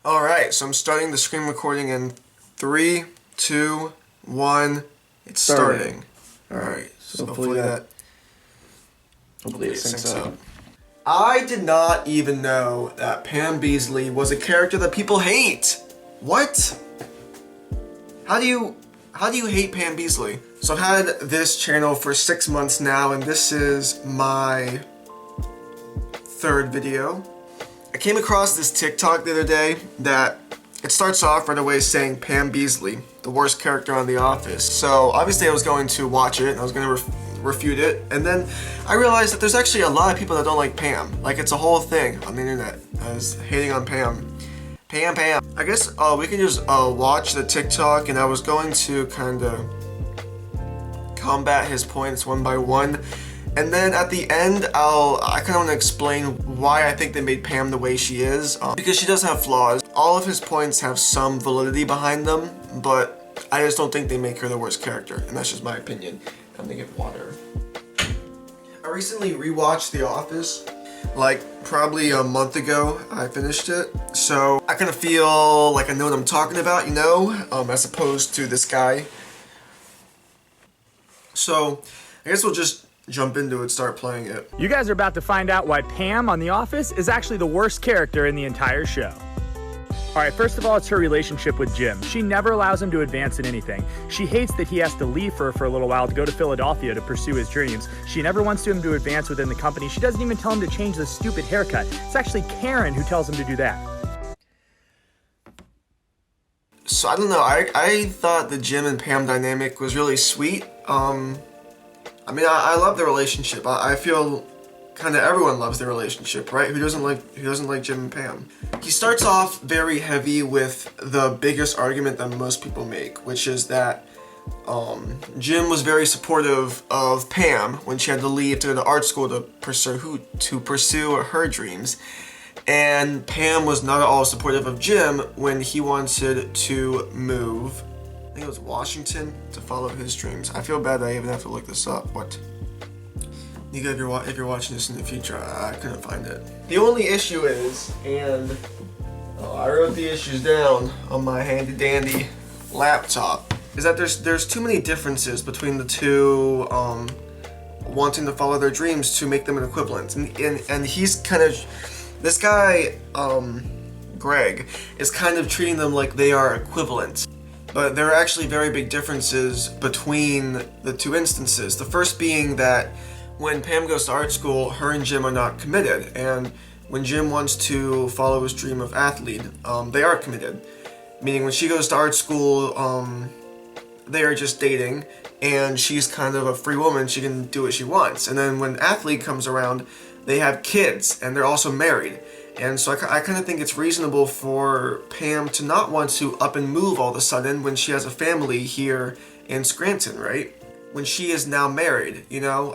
Alright, so I'm starting the screen recording in 3, 2, 1. It's starting. Alright, so hopefully it syncs up. I did not even know that Pam Beesley was a character that people hate. What? How do you hate Pam Beesley? So I've had this channel for 6 months now, and this is my 3rd video. I came across this TikTok the other day that it starts off right away saying Pam Beesley, the worst character on The Office. So obviously I was going to watch it and I was going to refute it, and then I realized that there's actually a lot of people that don't like Pam. Like, it's a whole thing on the internet as hating on Pam. Pam. I guess we can just watch the TikTok, and I was going to kind of combat his points one by one. And then at the end, I kind of want to explain why I think they made Pam the way she is. Because she does have flaws. All of his points have some validity behind them, but I just don't think they make her the worst character. And that's just my opinion. I'm gonna get water. I recently rewatched The Office. Like, probably a month ago, I finished it. So I kind of feel like I know what I'm talking about, you know? As opposed to this guy. So I guess we'll just jump into it, start playing it. You guys are about to find out why Pam on The Office is actually the worst character in the entire show. Alright, first of all, it's her relationship with Jim. She never allows him to advance in anything. She hates that he has to leave her for a little while to go to Philadelphia to pursue his dreams. She never wants him to advance within the company. She doesn't even tell him to change the stupid haircut. It's actually Karen who tells him to do that. So I don't know, I thought the Jim and Pam dynamic was really sweet. I mean, I love their relationship. I feel kind of everyone loves their relationship, right? Who doesn't like Jim and Pam? He starts off very heavy with the biggest argument that most people make, which is that Jim was very supportive of Pam when she had to leave to go to art school to pursue her dreams. And Pam was not at all supportive of Jim when he wanted to move, I think it was Washington, to follow his dreams. I feel bad that I even have to look this up. What? Nika, if you're watching this in the future, I couldn't find it. The only issue is, and I wrote the issues down on my handy dandy laptop, is that there's too many differences between the two wanting to follow their dreams to make them an equivalent. And he's kind of, this guy, Greg, is kind of treating them like they are equivalent. But there are actually very big differences between the two instances. The first being that when Pam goes to art school, her and Jim are not committed. And when Jim wants to follow his dream of athlete, they are committed. Meaning when she goes to art school, they are just dating, and she's kind of a free woman, she can do what she wants. And then when athlete comes around, they have kids, and they're also married. And so I kind of think it's reasonable for Pam to not want to up and move all of a sudden when she has a family here in Scranton, right? When she is now married, you know?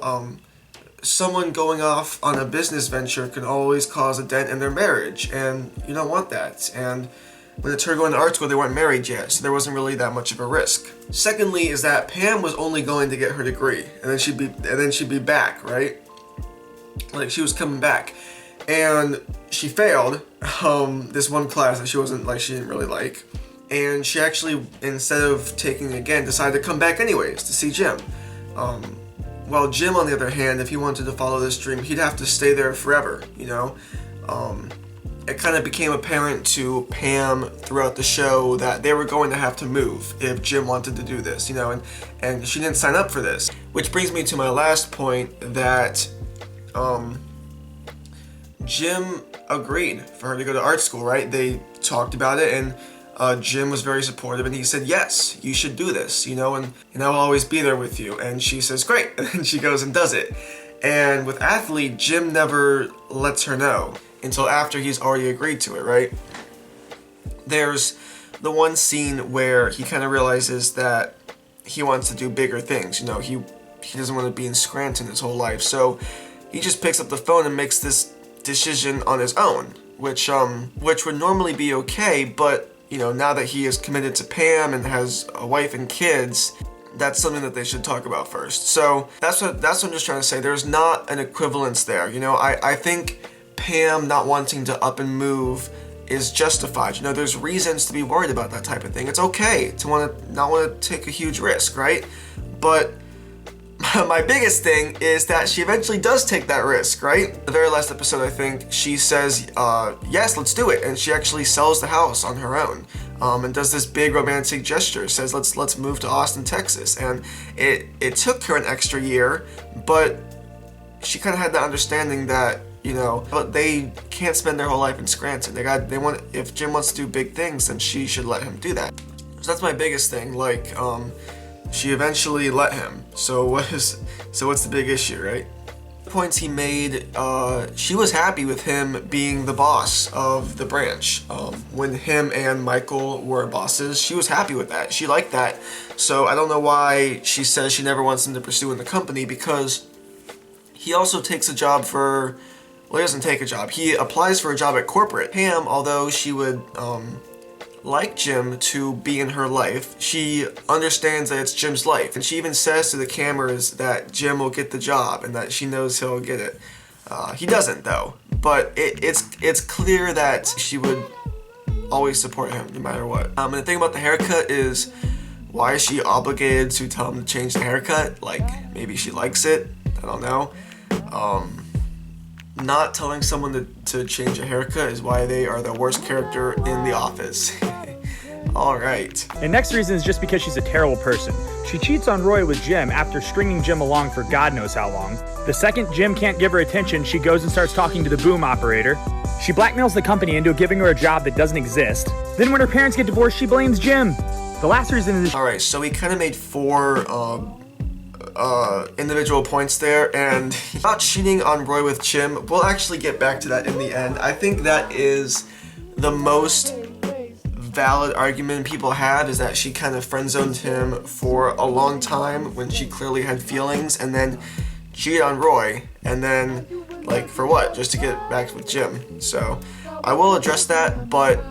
Someone going off on a business venture can always cause a dent in their marriage, and you don't want that. And when it's her going to art school, they weren't married yet, so there wasn't really that much of a risk. Secondly is that Pam was only going to get her degree, and then she'd be back, right? Like, she was coming back. And she failed this one class that she didn't really like. And she actually, instead of taking it again, decided to come back anyways to see Jim. While Jim, on the other hand, if he wanted to follow this dream, he'd have to stay there forever, you know? It kind of became apparent to Pam throughout the show that they were going to have to move if Jim wanted to do this, you know? And she didn't sign up for this. Which brings me to my last point, that Jim agreed for her to go to art school, right? They talked about it, and Jim was very supportive, and he said, yes, you should do this, you know, and I will always be there with you. And she says, great, and then she goes and does it. And with athlete, Jim never lets her know until after he's already agreed to it, right? There's the one scene where he kind of realizes that he wants to do bigger things, you know, he doesn't want to be in Scranton his whole life, so he just picks up the phone and makes this decision on his own, which would normally be okay, but you know, now that he is committed to Pam and has a wife and kids, that's something that they should talk about first. So that's what I'm just trying to say. There's not an equivalence there, you know. I think Pam not wanting to up and move is justified. You know, there's reasons to be worried about that type of thing. It's okay to not want to take a huge risk, right? But my biggest thing is that she eventually does take that risk, right? The very last episode, I think, she says, yes, let's do it. And she actually sells the house on her own, and does this big romantic gesture, says, let's move to Austin, Texas. And it took her an extra year, but she kind of had that understanding that, you know, but they can't spend their whole life in Scranton. If Jim wants to do big things, then she should let him do that. So that's my biggest thing. Like, she eventually let him. So what's the big issue, right? The points he made, she was happy with him being the boss of the branch. When him and Michael were bosses, she was happy with that. She liked that. So I don't know why she says she never wants him to pursue in the company, because he also takes a job for, well, he doesn't take a job. He applies for a job at corporate. Pam, although she would like Jim to be in her life, she understands that it's Jim's life. And she even says to the cameras that Jim will get the job and that she knows he'll get it. He doesn't, though. But it's clear that she would always support him no matter what. And the thing about the haircut is, why is she obligated to tell him to change the haircut? Like, maybe she likes it. I don't know. Not telling someone to change a haircut is why they are the worst character in The Office. Alright. And next reason is just because she's a terrible person. She cheats on Roy with Jim after stringing Jim along for God knows how long. The second Jim can't give her attention, she goes and starts talking to the boom operator. She blackmails the company into giving her a job that doesn't exist. Then when her parents get divorced, she blames Jim. The last reason is... Alright, so we kind of made 4 individual points there, and not cheating on Roy with Jim, we'll actually get back to that in the end. I think that is the most valid argument people have, is that she kind of friend-zoned him for a long time when she clearly had feelings, and then cheated on Roy, and then, like, for what? Just to get back with Jim. So I will address that, but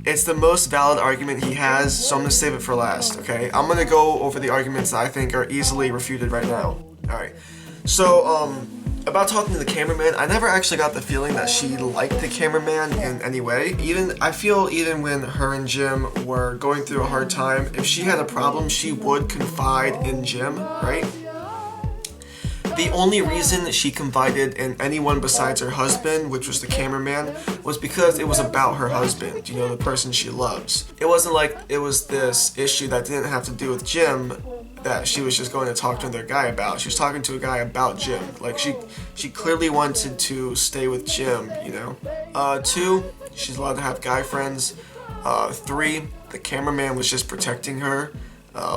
it's the most valid argument he has, so I'm going to save it for last, okay? I'm going to go over the arguments that I think are easily refuted right now. Alright, so, about talking to the cameraman, I never actually got the feeling that she liked the cameraman in any way. I feel even when her and Jim were going through a hard time, if she had a problem, she would confide in Jim, right? The only reason she confided in anyone besides her husband, which was the cameraman, was because it was about her husband, you know, the person she loves. It wasn't like it was this issue that didn't have to do with Jim that she was just going to talk to another guy about. She was talking to a guy about Jim. Like, she clearly wanted to stay with Jim, you know. 2, she's allowed to have guy friends. 3, the cameraman was just protecting her.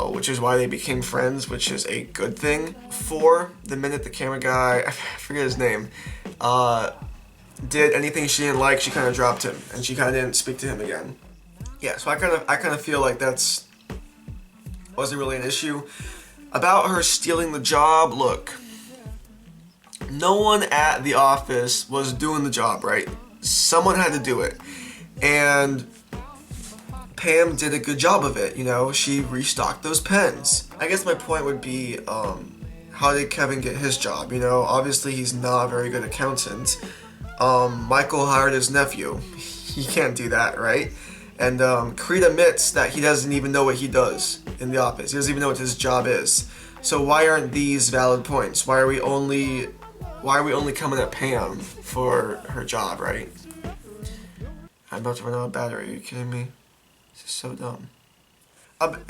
Which is why they became friends, which is a good thing. 4, the minute the camera guy, I forget his name, did anything she didn't like, she kind of dropped him, and she kind of didn't speak to him again. Yeah, so I kind of feel like that's wasn't really an issue. About her stealing the job, look, no one at the office was doing the job, right? Someone had to do it, and Pam did a good job of it, you know, she restocked those pens. I guess my point would be, how did Kevin get his job? You know, obviously he's not a very good accountant. Michael hired his nephew. He can't do that, right? And Creed admits that he doesn't even know what he does in the office. He doesn't even know what his job is. So why aren't these valid points? Why are we only coming at Pam for her job, right? I'm about to run out of battery, are you kidding me? This is so dumb.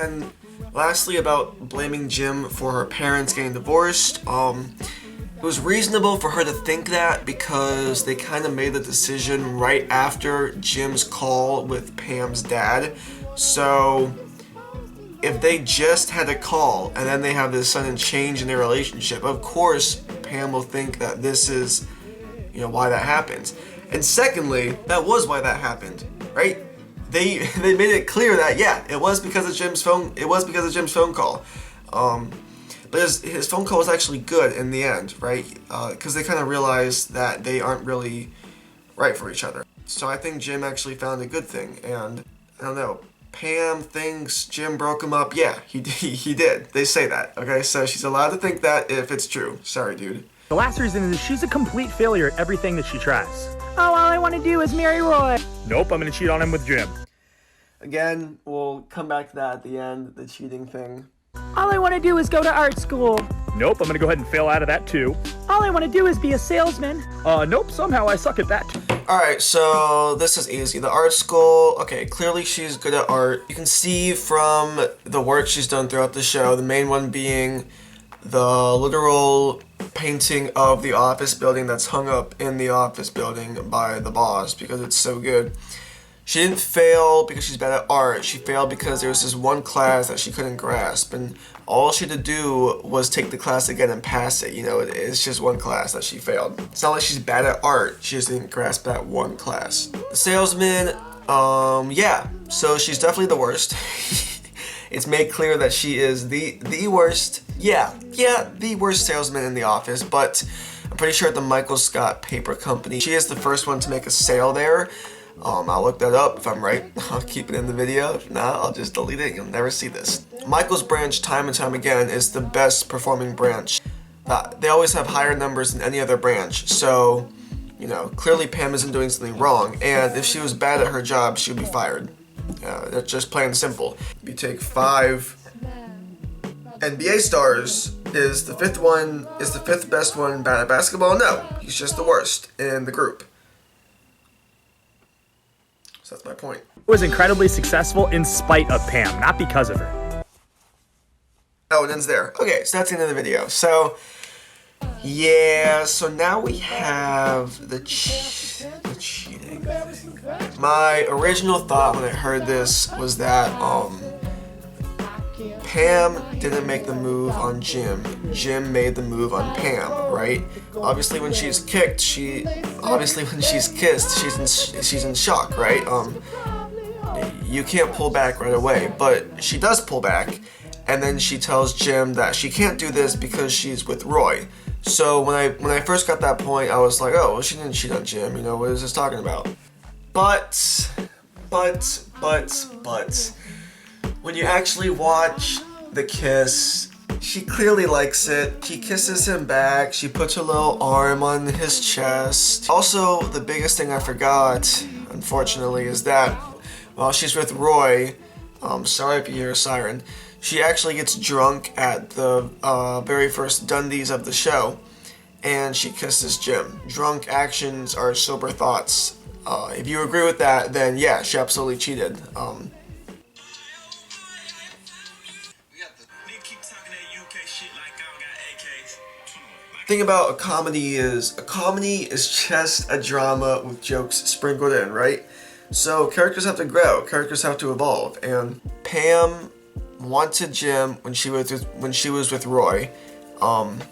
And lastly, about blaming Jim for her parents getting divorced, it was reasonable for her to think that because they kind of made the decision right after Jim's call with Pam's dad. So if they just had a call and then they have this sudden change in their relationship, of course Pam will think that this is, you know, why that happened. And secondly, that was why that happened, right? They made it clear that, yeah, it was because of Jim's phone call. But his phone call was actually good in the end, right? Because they kind of realized that they aren't really right for each other. So I think Jim actually found a good thing. And I don't know, Pam thinks Jim broke him up. Yeah, he did. They say that, okay? So she's allowed to think that if it's true. Sorry, dude. The last reason is she's a complete failure at everything that she tries. Oh, all I want to do is marry Roy. Nope, I'm going to cheat on him with Jim. Again, we'll come back to that at the end, the cheating thing. All I want to do is go to art school. Nope, I'm going to go ahead and fail out of that too. All I want to do is be a salesman. Nope, somehow I suck at that too. Alright, so this is easy. The art school, okay, clearly she's good at art. You can see from the work she's done throughout the show, the main one being the literal painting of the office building that's hung up in the office building by the boss because it's so good. She didn't fail because she's bad at art. She failed because there was this one class that she couldn't grasp, and all she had to do was take the class again and pass it. You know, it's just one class that she failed. It's not like she's bad at art. She just didn't grasp that one class. The salesman, yeah. So she's definitely the worst. It's made clear that she is the worst. Yeah, the worst salesman in the office. But I'm pretty sure at the Michael Scott Paper Company, she is the first one to make a sale there. I'll look that up. If I'm right, I'll keep it in the video. If not, I'll just delete it. You'll never see this. Michael's branch, time and time again, is the best performing branch. They always have higher numbers than any other branch. So, you know, clearly Pam isn't doing something wrong. And if she was bad at her job, she would be fired. That's just plain and simple. You take 5 NBA stars. Is the fifth best one bad at basketball? No, he's just the worst in the group. So that's my point. Was incredibly successful in spite of Pam, not because of her. Oh, it ends there. Okay, so that's the end of the video. So, yeah, so now we have the cheating. My original thought when I heard this was that Pam didn't make the move on Jim. Jim made the move on Pam, right? Obviously, when she's kicked, when she's kissed, she's in shock, right? You can't pull back right away, but she does pull back, and then she tells Jim that she can't do this because she's with Roy. So when I first got that point, I was like, oh, well, she didn't cheat on Jim. You know, what is this talking about? But when you actually watch the kiss, she clearly likes it. She kisses him back. She puts her little arm on his chest. Also, the biggest thing I forgot, unfortunately, is that while she's with Roy, sorry if you hear a siren, she actually gets drunk at the very first Dundies of the show, and she kisses Jim. Drunk actions are sober thoughts. If you agree with that, then yeah, she absolutely cheated. Thing about a comedy is just a drama with jokes sprinkled in, right? So characters have to grow, characters have to evolve, and Pam wanted Jim when she was with Roy, and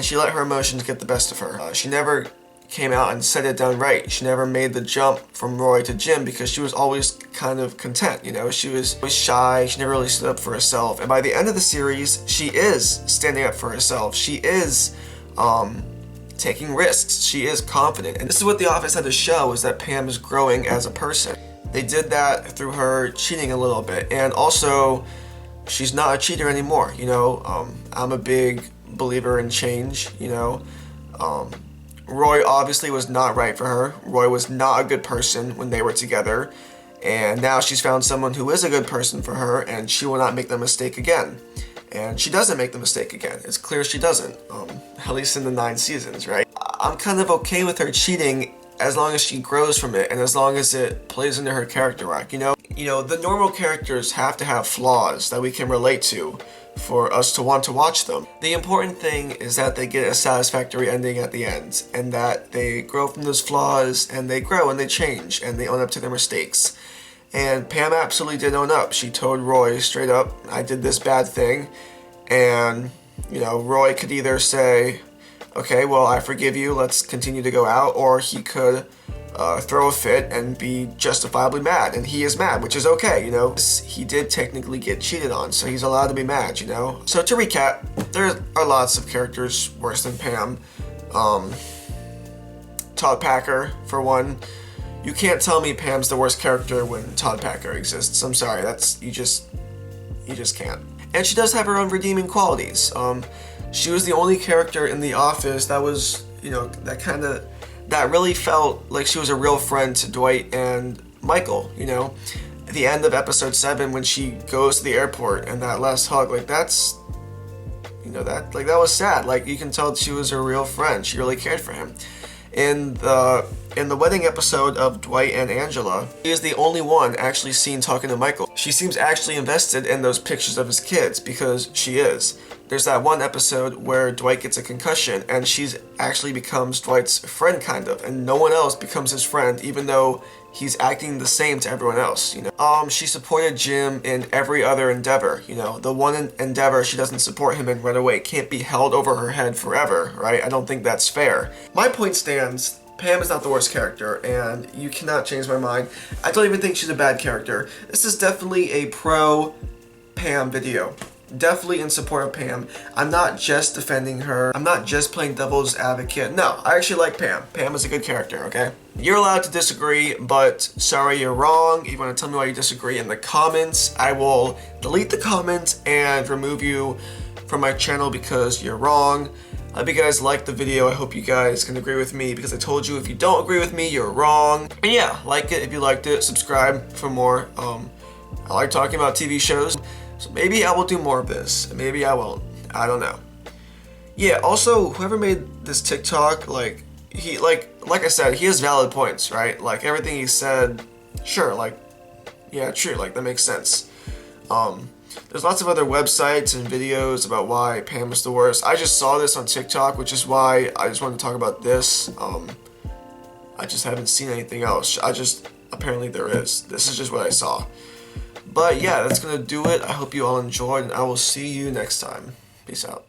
she let her emotions get the best of her. She never came out and said it downright. She never made the jump from Roy to Jim because she was always kind of content, you know? She was shy, she never really stood up for herself, and by the end of the series, she is standing up for herself. She is taking risks. She is confident. And this is what The Office had to show, is that Pam is growing as a person. They did that through her cheating a little bit. And also, she's not a cheater anymore, you know? I'm a big believer in change, you know? Roy obviously was not right for her. Roy was not a good person when they were together. And now she's found someone who is a good person for her, and she will not make the mistake again. And she doesn't make the mistake again. It's clear she doesn't, at least in the 9 seasons, right? I'm kind of okay with her cheating as long as she grows from it and as long as it plays into her character arc, you know? You know, the normal characters have to have flaws that we can relate to for us to want to watch them. The important thing is that they get a satisfactory ending at the end, and that they grow from those flaws, and they grow and they change, and they own up to their mistakes. And Pam absolutely did own up. She told Roy straight up, I did this bad thing. And, you know, Roy could either say, okay, well, I forgive you, let's continue to go out, or he could throw a fit and be justifiably mad. And he is mad, which is okay, you know. He did technically get cheated on, so he's allowed to be mad, you know. So to recap, there are lots of characters worse than Pam. Todd Packer, for one. You can't tell me Pam's the worst character when Todd Packer exists. I'm sorry, you just can't. And she does have her own redeeming qualities. She was the only character in The Office that was, you know, that really felt like she was a real friend to Dwight and Michael, you know. At the end of episode 7 when she goes to the airport and that last hug, like that's, you know, that was sad. Like you can tell she was a real friend. She really cared for him. In the wedding episode of Dwight and Angela, she is the only one actually seen talking to Michael. She seems actually invested in those pictures of his kids because she is. There's that one episode where Dwight gets a concussion and she's actually becomes Dwight's friend kind of, and no one else becomes his friend even though he's acting the same to everyone else, you know. She supported Jim in every other endeavor, you know. The one endeavor she doesn't support him in right away can't be held over her head forever, right? I don't think that's fair. My point stands. Pam is not the worst character, and you cannot change my mind. I don't even think she's a bad character. This is definitely a pro-Pam video. Definitely in support of Pam. I'm not just defending her. I'm not just playing devil's advocate. No, I actually like Pam. Pam is a good character, okay? You're allowed to disagree, but sorry, you're wrong. If you want to tell me why you disagree in the comments, I will delete the comments and remove you from my channel because you're wrong. I hope you guys liked the video. I hope you guys can agree with me because I told you if you don't agree with me, you're wrong. And yeah, like it if you liked it. Subscribe for more. I like talking about TV shows. So maybe I will do more of this. Maybe I won't. I don't know. Yeah, also, whoever made this TikTok, like I said, he has valid points, right? Like, everything he said, sure, like, yeah, true, like, that makes sense. There's lots of other websites and videos about why Pam is the worst. I just saw this on TikTok, which is why I just wanted to talk about this. I just haven't seen anything else. Apparently there is. This is just what I saw. But yeah, that's gonna do it. I hope you all enjoyed, and I will see you next time. Peace out.